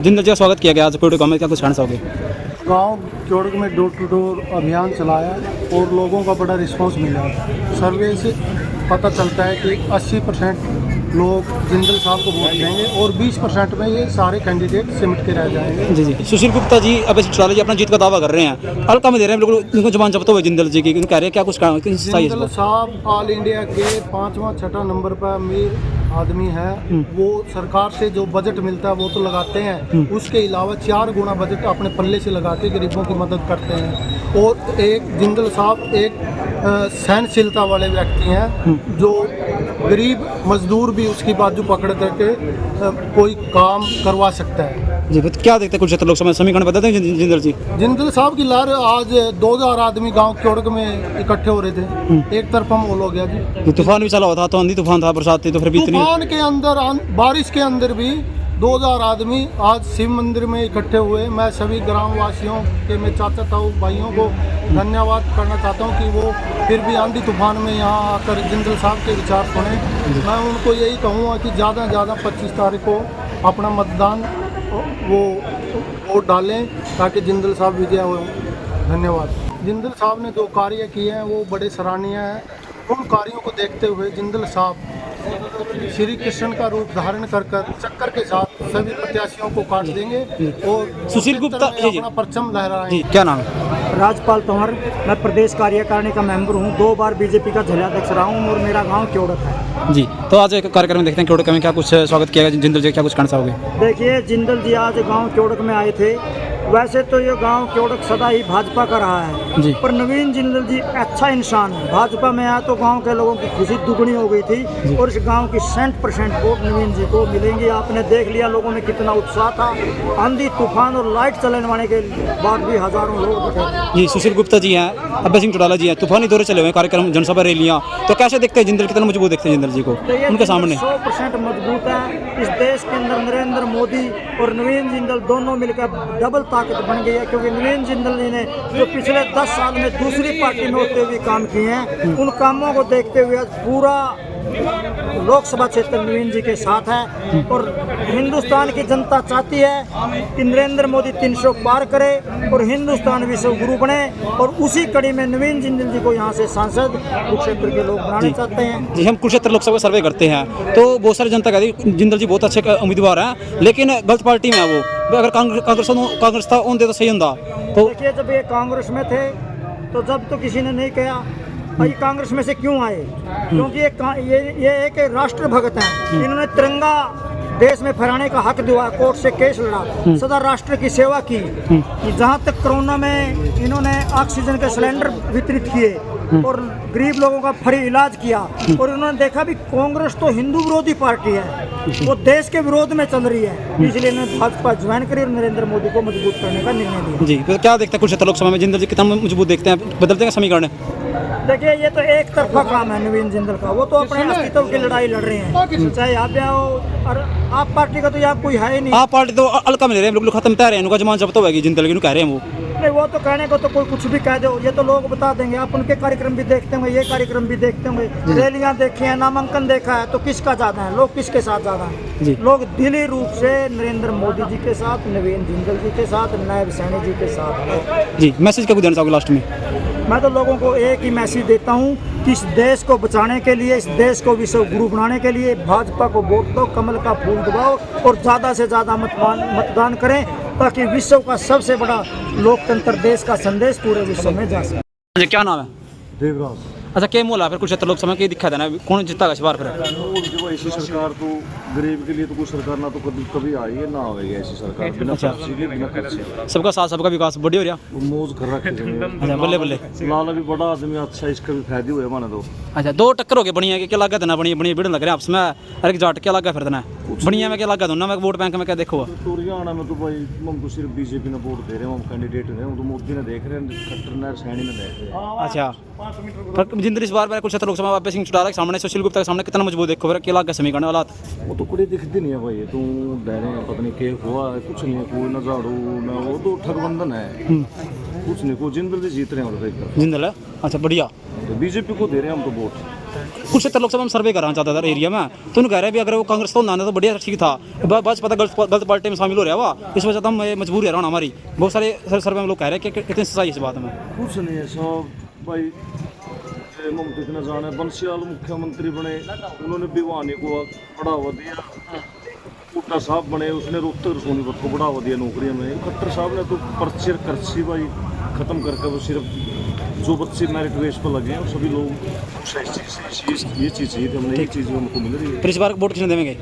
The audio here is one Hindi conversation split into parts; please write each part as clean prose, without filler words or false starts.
जिंदल जी का स्वागत किया गया आज कोयडे गाँव में, क्या कुछ कहना चाहोगे? गांव क्योड़क में डोर टू डोर अभियान चलाया और लोगों का बड़ा रिस्पांस मिला। सर्वे से पता चलता है कि 80% लोग जिंदल साहब को वोट देंगे और 20% में ये सारे कैंडिडेट सिमट के रह जाएंगे। जी जी। सुशील गुप्ता जी अब चौटाला जी अपना जीत का दावा कर रहे हैं, हल्का में दे रहे हैं, बिल्कुल उनको जबान जब्त हुए जिंदल जी की, कह रहे हैं क्या कुछ जिंदल साहब ऑल इंडिया के 5वां-6वां नंबर पर अमीर आदमी है। वो सरकार से जो बजट मिलता है वो तो लगाते हैं, उसके अलावा 4 गुना बजट अपने पल्ले से लगा के गरीबों की मदद करते हैं। और एक जिंदल साहब एक सहनशीलता वाले व्यक्ति हैं जो गरीब मजदूर भी उसकी बाजू पकड़ करके कोई काम करवा सकता है। जी, तो क्या देखते हैं कुछ लोकसभा समीकरण बताते हैं जिंदल जी? जिंदल साहब की लहर आज 2000 आदमी गांव क्योड़क में इकट्ठे हो रहे थे, एक तरफा माहौल हो गया जी। तूफान भी चला हुआ था, तो आंधी तूफान था, बरसात थी, तो फिर भी इतनी तूफान के अंदर बारिश के अंदर भी 2000 आदमी आज शिव मंदिर में इकट्ठे हुए। मैं सभी ग्रामवासियों के मैं चाचा ताऊ भाइयों को धन्यवाद करना चाहता हूं कि वो फिर भी आंधी तूफान में यहाँ आकर जिंदल साहब के विचार सुने। मैं उनको यही कहूँगा कि ज़्यादा से ज़्यादा 25 तारीख को अपना मतदान वो वोट डालें ताकि जिंदल साहब विजय हो। धन्यवाद। जिंदल साहब ने जो कार्य किए हैं वो बड़े सराहनीय हैं। उन कार्यों को देखते हुए जिंदल साहब श्री कृष्ण का रूप धारण कर चक्कर के साथ सभी प्रत्याशियों को काट देंगे और सुशील गुप्ता अपना परचम लहराएंगे। क्या नाम है? राजपाल तोमर, मैं प्रदेश कार्यकारिणी का मेंबर हूँ, 2 बार बीजेपी का जिलाध्यक्ष रहा हूँ और मेरा गांव क्योड़क है। जी, तो आज एक कार्यक्रम में देखते हैं क्योड़क में क्या कुछ स्वागत किया गया जिंदल जी, क्या कुछ कहना चाहोगे? देखिए, जिंदल जी आज गांव क्योड़क में आए थे। वैसे तो ये गांव क्योड़क सदा ही भाजपा का रहा है जी। पर नवीन जिंदल जी अच्छा इंसान है। भाजपा में आया तो गांव के लोगों की खुशी दुगनी हो गई थी और इस गांव की 100% वोट नवीन जी को मिलेंगे। आपने देख लिया लोगों में कितना उत्साह था। आंधी तूफान और लाइट चलने वाले के बाद भी हजारों लोग बैठे। जी, सुशील गुप्ता जी हैं, अभय सिंह चौटाला जी हैं, तूफानी दौरे चले हुए कार्यक्रम, जनसभा रैलियाँ, तो कैसे देखते हैं जिंदल, कितना मजबूत देखते हैं जिंदल जी को उनके सामने? 100% मजबूत है। इस देश के अंदर नरेंद्र मोदी और नवीन जिंदल दोनों मिलकर डबल ताकत बन गई है, क्योंकि नवीन जिंदल जी ने जो पिछले 10 साल में दूसरी पार्टी में होते हुए काम किए हैं, उन कामों को देखते हुए पूरा लोकसभा क्षेत्र नवीन जी के साथ है। और हिंदुस्तान की जनता चाहती है कि नरेंद्र मोदी 300 पार करे और हिंदुस्तान विश्व गुरु बने, और उसी कड़ी में नवीन जिंदल जी को यहाँ से सांसद कुरुक्षेत्र के लोग बनाना चाहते हैं। जी, हम कुरुक्षेत्र लोकसभा सर्वे करते हैं तो बहुत सारी जनता कहती है जिंदल जी बहुत अच्छे उम्मीदवार हैं, लेकिन गलत पार्टी में है वो। अगर कांग्रेस था उन दे तो सही होता। तो देखिए, जब ये कांग्रेस में थे तो जब तो किसी ने नहीं कहा भाई कांग्रेस में से क्यों आए, क्योंकि ये एक राष्ट्र भक्त हैं। इन्होंने तिरंगा देश में फहराने का हक दिया, कोर्ट से केस लड़ा, सदा राष्ट्र की सेवा की। जहाँ तक कोरोना में इन्होंने ऑक्सीजन के सिलेंडर वितरित किए और गरीब लोगों का फ्री इलाज किया। और उन्होंने देखा भी कांग्रेस तो हिंदू विरोधी पार्टी है, वो देश के विरोध में चल रही है, इसलिए इन्होंने भाजपा ज्वाइन करी और नरेंद्र मोदी को मजबूत करने का निर्णय लिया। जी, तो क्या देखते हैं कुरुक्षेत्र लोकसभा में जिंदल जी कितना मजबूत देखते हैं, बदलते हैं समीकरण? देखिए, ये तो एक तरफा काम है नवीन जिंदल का। वो तो अपने अस्तित्व की लड़ाई लड़ रहे हैं, चाहे आप हो और आप पार्टी का तो यहाँ कोई है ही नहीं। आप पार्टी तो हल्का में ले रहे हैं, बिल्कुल खत्म तय रहे हैं, उनका जमान जब्त होगी जिंदल की, कह रहे हैं वो। नहीं, वो तो कहने को तो कोई कुछ भी कह दो, ये तो लोग बता देंगे। आप उनके कार्यक्रम भी देखते होंगे, ये कार्यक्रम भी देखते होंगे, रैलियां देखी हैं, नामांकन देखा है, तो किसका ज्यादा है, लोग किसके साथ ज्यादा जी। है? लोग दिली रूप से नरेंद्र मोदी जी के साथ, नवीन जिंदल जी के साथ, नायब सैनी जी के साथ है। जी, मैसेज क्या कुछ देना चाहोगे लास्ट में? मैं तो लोगों को एक ही मैसेज देता हूँ कि इस देश को बचाने के लिए, इस देश को विश्व गुरु बनाने के लिए भाजपा को वोट दो, कमल का फूल दबाओ और ज़्यादा से ज़्यादा मतदान करें, ताकि विश्व का सबसे बड़ा लोकतंत्र देश का संदेश पूरे विश्व में जा सके। क्या नाम है? देवराज। अच्छा, क्या मोल है फिर कुरुक्षेत्र लोकसभा की दिखा देना कौन जीता इस बार? फिर ऐसी सरकार तो गरीब के लिए तो कोई सरकार ना तो कभी आई है ना आएगी ऐसी सरकार, बिना खर्चे के, बिना खर्चे। सबका साथ सबका विकास बढ़िया हो रहा। वो मौज कर रखे अच्छा, बल्ले बल्ले। लाला भी बड़ा आदमी अच्छा, इसका भी फायदे हुए माने तो। अच्छा, 2 टक्कर हो गए बढ़िया के, क्या लगा देना बढ़िया बढ़िया भीड़ लग रहा है आपस में, अरे जाट क्या लगा फिर देना बढ़िया में, क्या लगा दोनों में वोट बैंक में, क्या देखो? तो हरियाणा में तो भाई हम तो सिर्फ बीजेपी ने वोट दे रहे हैं, हम कैंडिडेट हैं, हम तो मोदी ने देख रहे हैं, खट्टर ने सैनी ने देख रहे हैं। अच्छा, पर जिंदल इस बार कुरुक्षेत्र लोकसभा अभय सिंह चौटाला के सामने, सुशील गुप्ता के सामने कितना मजबूत देखो फिर, क्या लगा समीकरण हालात? वो तो कुछ दिखती नहीं है भाई, तू डरे हैं पता नहीं क्या हुआ है, कुछ नहीं है, कोई ना झाड़ू ना, वो तो ठगबंधन है, कुछ नहीं। को जिंदल जी जीत रहे हैं और जिंदल है। अच्छा, बढ़िया, तो बीजेपी को दे रहे हैं हम तो वोट। कुरुक्षेत्र लोकसभा में सर्वे कराना चाहता था एरिया में, तो उन्होंने कह रहे हैं भी अगर वो कांग्रेस तो ना तो बढ़िया ठीक था, बस पता गलत पार्टी में शामिल हो रहा हुआ, इस वजह से हम मजबूर है हमारी। बहुत सारे सर्वे में लोग कह रहे हैं कि कितनी सच्चाई इस बात में। कुछ नहीं है सब भाई, ममता इतना जाने बंसीलाल मुख्यमंत्री बने, उन्होंने भिवानी को बढ़ावा दिया, भुट्टा साहब बने, उसने रोहतक सोनीपत को बढ़ावा दिया नौकरियों में। खट्टर साहब ने तो पर्ची कर्ची भाई खत्म करके वो सिर्फ जो बच्चे मेरिट बेस पर लगे हैं सभी लोग ये चीज़ चाहिए थी, हमने ये चीज़ हमको मिल रही है। फिर इस बार वोट किसने देंगे?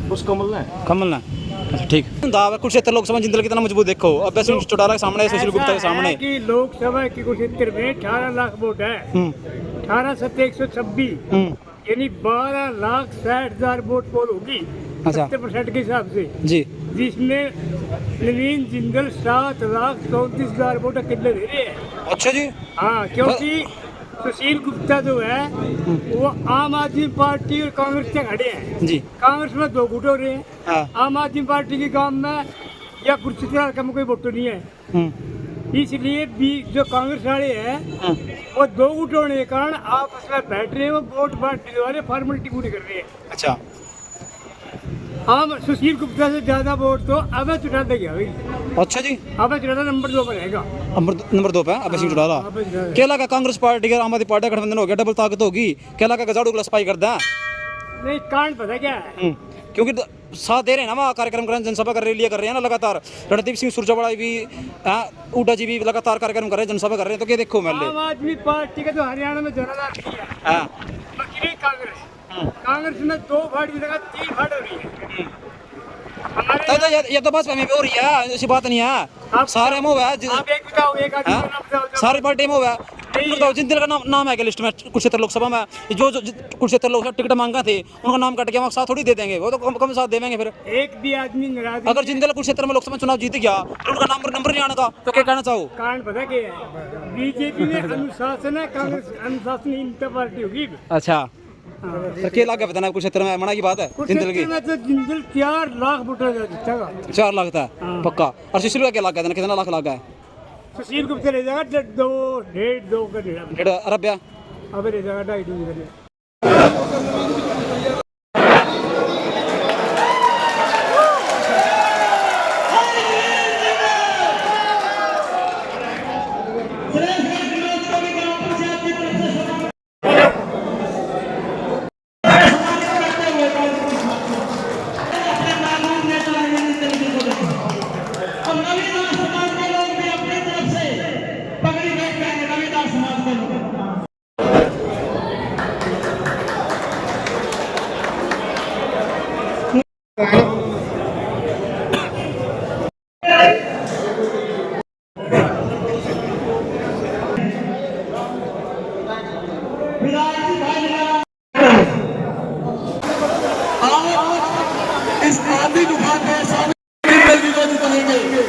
बस कमल ने। कमल ना, अच्छा ठीक। दावा कुरुक्षेत्र लोकसभा जिंदल कितना मजबूत देखो, अब वैसे चौटाला के सामने, सुशील गुप्ता के सामने कि लोकसभा की कुरुक्षेत्र में 18 लाख वोट है, 18/126 यानी 12,60,000 वोट पोल होगी 70% के हिसाब से जी, जिसमें नवीन जिंदल 7,34,000 वोट अकेले दे रहे हैं। अच्छा जी, हाँ, क्योंकि सुशील गुप्ता जो है वो आम आदमी पार्टी और कांग्रेस से खड़े हैं जी, कांग्रेस में 2 गुट हो रहे हैं। हाँ, आम आदमी पार्टी के काम में या कुरुक्षेत्र का कोई वोट नहीं है, इसलिए भी जो कांग्रेस वाले हैं वो 2 गुट होने के कारण आपस में बैठ रहे हैं, वो वोट बांटने वाले फॉर्मेलिटी पूरी कर रहे हैं। अच्छा, हम सुशील गुप्ता से ज्यादा वोट तो अभय चौटाला की आई। अच्छा जी, अभय चौटाला नंबर 2 पर रहेगा। नंबर 2 पे अभय सिंह चौटाला। क्या लगा कांग्रेस पार्टी का आम आदमी पार्टी का गठबंधन हो गया, डबल ताकत होगी, क्या लगा गजाड़ू को सफाई कर दें? नहीं, कारण पता क्या है, क्योंकि साथ दे रहे हैं ना, वहाँ कार्यक्रम कर रहे हैं, जनसभा कर रैलियां कर रहे हैं ना लगातार। रणदीप सिंह सुरजेवाला भी, ऊडा जी भी लगातार कार्यक्रम कर रहे हैं, जनसभा कर रहे हैं, तो क्या देखो मैं आम आदमी पार्टी का जो हरियाणा में जोरादार है, बाकी कांग्रेस में 2 फाड़ की जगह 3 फाड़ हो रही है। तो ये तो बस हमें भी हो रही है, ऐसी बात नहीं है, सारे में हुआ है, आप एक बताओ, एक आदमी का नाम बताओ। सारी पार्टी में हुआ है। बताओ जिन दिल का नाम है लिस्ट में कुरुक्षेत्र लोकसभा में, जो कुरुक्षेत्र लोकसभा टिकट मांगा थे उनका नाम कट गया, वहाँ साथ थोड़ी दे देंगे, वो तो कम साथ देंगे। फिर एक भी आदमी नाराज अगर जिंदल कुरुक्षेत्र में लोकसभा चुनाव जीत गया तो उनका नंबर नहीं आने का, तो क्या कहना चाहो? कारण पता क्या है, बीजेपी में अनुशासन है, कांग्रेस अनुशासनहीनता पार्टी होगी। अच्छा, तो क्या लगा बताना कुरुक्षेत्र में मना की बात है जिंदल की? में तो जिंदल 4 लाख वोटर जीतेगा। 4 लाख था पक्का। और सुशील का क्या लगा है, कितना लाख लगा है? सुशील गुप्ता ले जाएगा 1.5-2 का 1.5 अरब या अब ले जाएगा 2.5 इस आंधी तूफान में स्वामी जिंदल को जिताएंगे।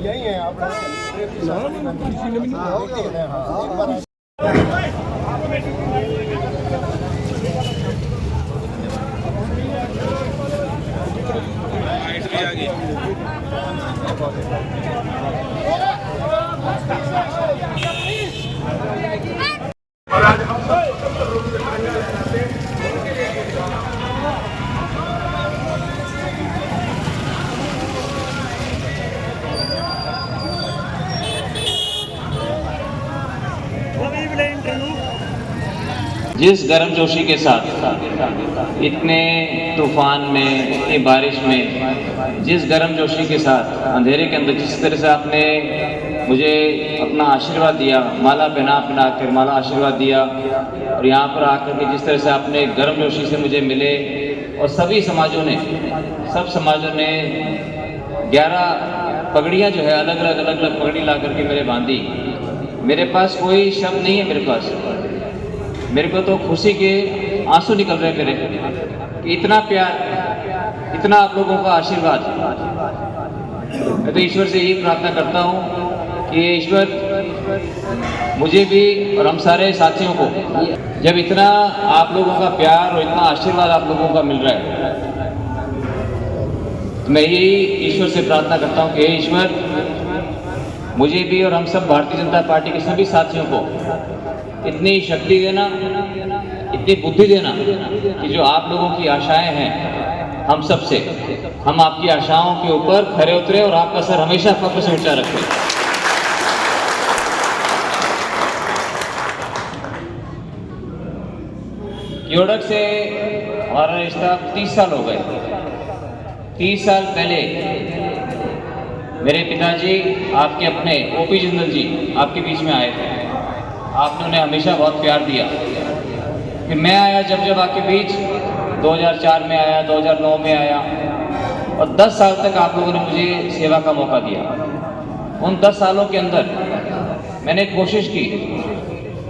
यही है आप जिस गर्मजोशी के साथ इतने तूफान में, इतनी बारिश में, जिस गर्मजोशी के साथ अंधेरे के अंदर जिस तरह से आपने मुझे अपना आशीर्वाद दिया, माला पहना कर माला आशीर्वाद दिया, और यहाँ पर आकर के जिस तरह से आपने गर्मजोशी से मुझे मिले, और सभी समाजों ने, सब समाजों ने 11 पगड़ियाँ जो है अलग अलग पगड़ी ला करके मेरे बांधी। मेरे पास कोई शब्द नहीं है, मेरे को तो खुशी के आंसू निकल रहे मेरे कि इतना प्यार, इतना आप लोगों का आशीर्वाद। मैं तो ईश्वर से यही प्रार्थना करता हूँ कि ईश्वर मुझे भी और हम सारे साथियों को जब इतना आप लोगों का प्यार और इतना आशीर्वाद आप लोगों का मिल रहा है, तो मैं यही ईश्वर से प्रार्थना करता हूँ कि हे ईश्वर, मुझे भी और हम सब भारतीय जनता पार्टी के सभी साथियों को इतनी शक्ति देना, इतनी बुद्धि देना कि जो आप लोगों की आशाएं हैं हम सब से, हम आपकी आशाओं के ऊपर खरे उतरे और आपका सर हमेशा फख्र से ऊंचा रखें। क्योड़क से हमारा रिश्ता 30 साल हो गए। 30 साल पहले मेरे पिताजी, आपके अपने ओपी जिंदल जी आपके बीच में आए थे। आपने उन्हें हमेशा बहुत प्यार दिया। फिर मैं आया जब आपके बीच 2004 में आया, 2009 में आया, और 10 साल तक आप लोगों ने मुझे सेवा का मौका दिया। उन 10 सालों के अंदर मैंने कोशिश की,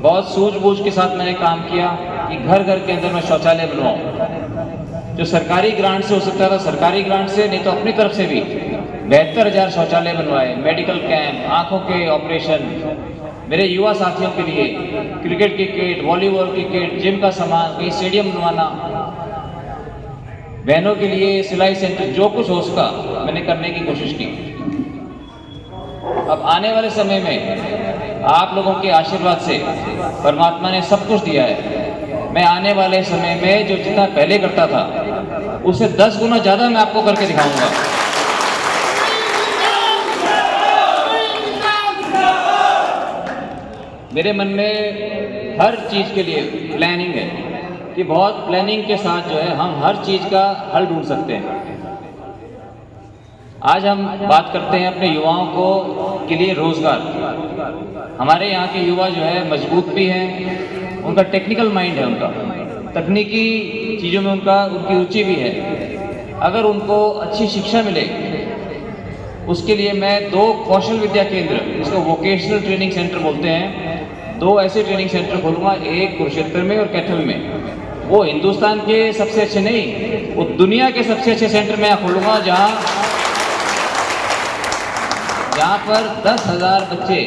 बहुत सूझबूझ के साथ मैंने काम किया कि घर घर के अंदर मैं शौचालय बनवाऊँ। जो सरकारी ग्रांट से हो सकता था सरकारी ग्रांट से, नहीं तो अपनी तरफ से भी 72,000 शौचालय बनवाए, मेडिकल कैंप, आँखों के ऑपरेशन, मेरे युवा साथियों के लिए क्रिकेट की किट, वॉलीबॉल की किट, जिम का सामान, कहीं स्टेडियम बनवाना, बहनों के लिए सिलाई सेंटर, जो कुछ हो सका मैंने करने की कोशिश की। अब आने वाले समय में आप लोगों के आशीर्वाद से परमात्मा ने सब कुछ दिया है। मैं आने वाले समय में जो जितना पहले करता था उससे 10 गुना ज़्यादा मैं आपको करके दिखाऊंगा। मेरे मन में हर चीज़ के लिए प्लानिंग है कि बहुत प्लानिंग के साथ जो है हम हर चीज़ का हल ढूंढ सकते हैं। आज हम बात करते हैं अपने युवाओं को के लिए रोजगार। हमारे यहाँ के युवा जो है मजबूत भी हैं, उनका टेक्निकल माइंड है, उनका तकनीकी चीज़ों में उनकी रुचि भी है। अगर उनको अच्छी शिक्षा मिले, उसके लिए मैं 2 कौशल विद्या केंद्र, इसको वोकेशनल ट्रेनिंग सेंटर बोलते हैं, 2 ऐसे ट्रेनिंग सेंटर खोलूँगा, एक कुरुक्षेत्र में और कैथल में। वो हिंदुस्तान के सबसे अच्छे नहीं, वो दुनिया के सबसे अच्छे सेंटर मैं खोलूँगा, जहाँ पर 10,000 बच्चे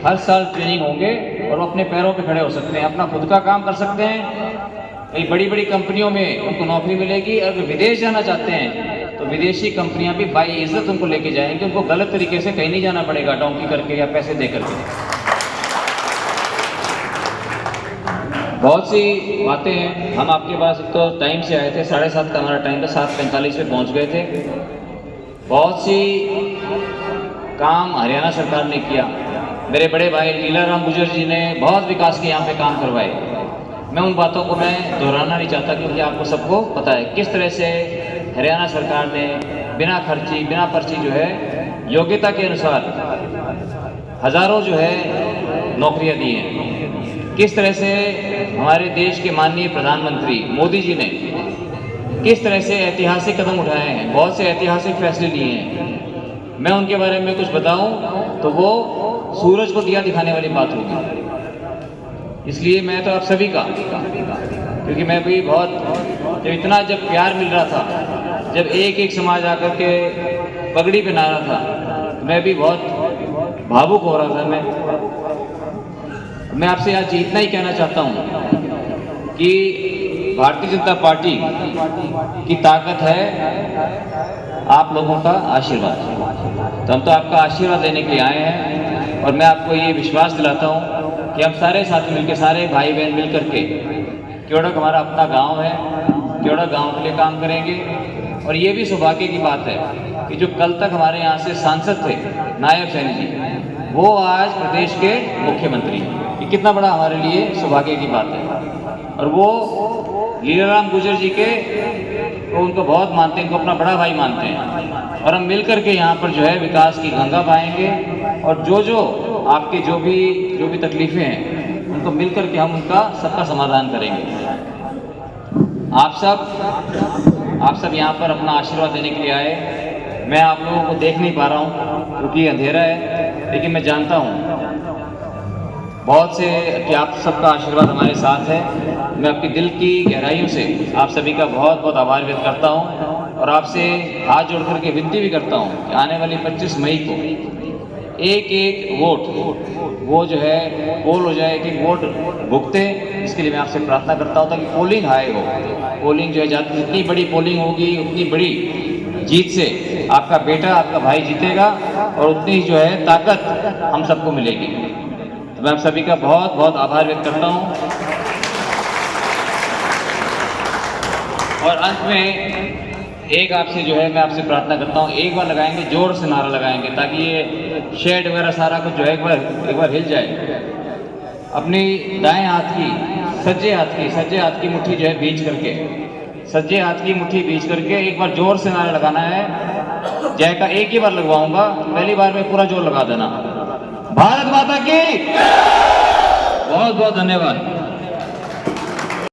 हर साल ट्रेनिंग होंगे और वो अपने पैरों पे खड़े हो सकते हैं, अपना खुद का काम कर सकते हैं। कई बड़ी बड़ी कंपनियों में उनको नौकरी मिलेगी। अगर विदेश जाना चाहते हैं तो विदेशी कंपनियां भी बाई इज्जत उनको लेके जाएंगी। उनको गलत तरीके से कहीं नहीं जाना पड़ेगा, डोंकी करके या पैसे दे करके। बहुत सी बातें हैं। हम आपके पास एक तो टाइम से आए थे, 7:30 का हमारा टाइम था, 7:45 में पहुँच गए थे। बहुत सी काम हरियाणा सरकार ने किया। मेरे बड़े भाई लीलाराम गुजर जी ने बहुत विकास के यहाँ पे काम करवाए। मैं उन बातों को मैं दोहराना नहीं चाहता, क्योंकि आपको सबको पता है किस तरह से हरियाणा सरकार ने बिना खर्ची बिना पर्ची जो है योग्यता के अनुसार हज़ारों जो है नौकरियां दी हैं। किस तरह से हमारे देश के माननीय प्रधानमंत्री मोदी जी ने किस तरह से ऐतिहासिक कदम उठाए हैं, बहुत से ऐतिहासिक फैसले लिए हैं। मैं उनके बारे में कुछ बताऊं तो वो सूरज को दिया दिखाने वाली बात होगी। इसलिए मैं तो आप सभी का, क्योंकि मैं भी बहुत जब प्यार मिल रहा था, जब एक एक समाज आकर के पगड़ी पहना रहा था, मैं भी बहुत भावुक हो रहा था। मैं आपसे आज इतना ही कहना चाहता हूँ कि भारतीय जनता पार्टी की ताकत है आप लोगों का आशीर्वाद। तो हम तो आपका आशीर्वाद लेने के लिए आए हैं, और मैं आपको ये विश्वास दिलाता हूँ कि हम सारे साथी मिलकर, सारे भाई बहन मिल करके, क्योड़क हमारा अपना गांव है, क्योड़क गांव के लिए काम करेंगे। और ये भी सौभाग्य की बात है कि जो कल तक हमारे यहाँ से सांसद थे नायब सैनी जी, वो आज प्रदेश के मुख्यमंत्री हैं। ये कितना बड़ा हमारे लिए सौभाग्य की बात है। और वो लीलाराम गुजर जी के तो उनको बहुत मानते हैं, उनको अपना बड़ा भाई मानते हैं। और हम मिल करके यहाँ पर जो है विकास की गंगा पाएंगे, और जो आपके जो भी तकलीफ़ें हैं उनको मिल करके हम उनका सबका समाधान करेंगे। आप सब यहाँ पर अपना आशीर्वाद देने के लिए आए। मैं आप लोगों को देख नहीं पा रहा हूँ क्योंकि अंधेरा है, लेकिन मैं जानता हूँ बहुत से कि आप सबका आशीर्वाद हमारे साथ है। मैं आपकी दिल की गहराइयों से आप सभी का बहुत बहुत आभार व्यक्त करता हूँ, और आपसे हाथ जोड़ करके विनती भी करता हूँ कि आने वाली 25 मई को एक एक वोट वो जो है पोल हो जाए, एक एक वोट भुगते, इसके लिए मैं आपसे प्रार्थना करता हूँ ताकि पोलिंग हाई हो। पोलिंग जो है जितनी बड़ी पोलिंग होगी उतनी बड़ी जीत से आपका बेटा, आपका भाई जीतेगा और उतनी ही जो है ताकत हम सबको मिलेगी। तो मैं आप सभी का बहुत बहुत आभार व्यक्त करता हूँ। और अंत में एक आपसे जो है मैं आपसे प्रार्थना करता हूँ, एक बार लगाएंगे, जोर से नारा लगाएंगे ताकि ये शेड वगैरह सारा कुछ जो है एक बार हिल जाए। अपनी दाएं हाथ की सज्जे हाथ की मुट्ठी जो है बीच करके, सज्जे हाथ की मुट्ठी बीच करके एक बार जोर से नारा लगाना है। जय का एक ही बार लगवाऊंगा, पहली बार में पूरा जोर लगा देना। भारत माता की बहुत बहुत धन्यवाद।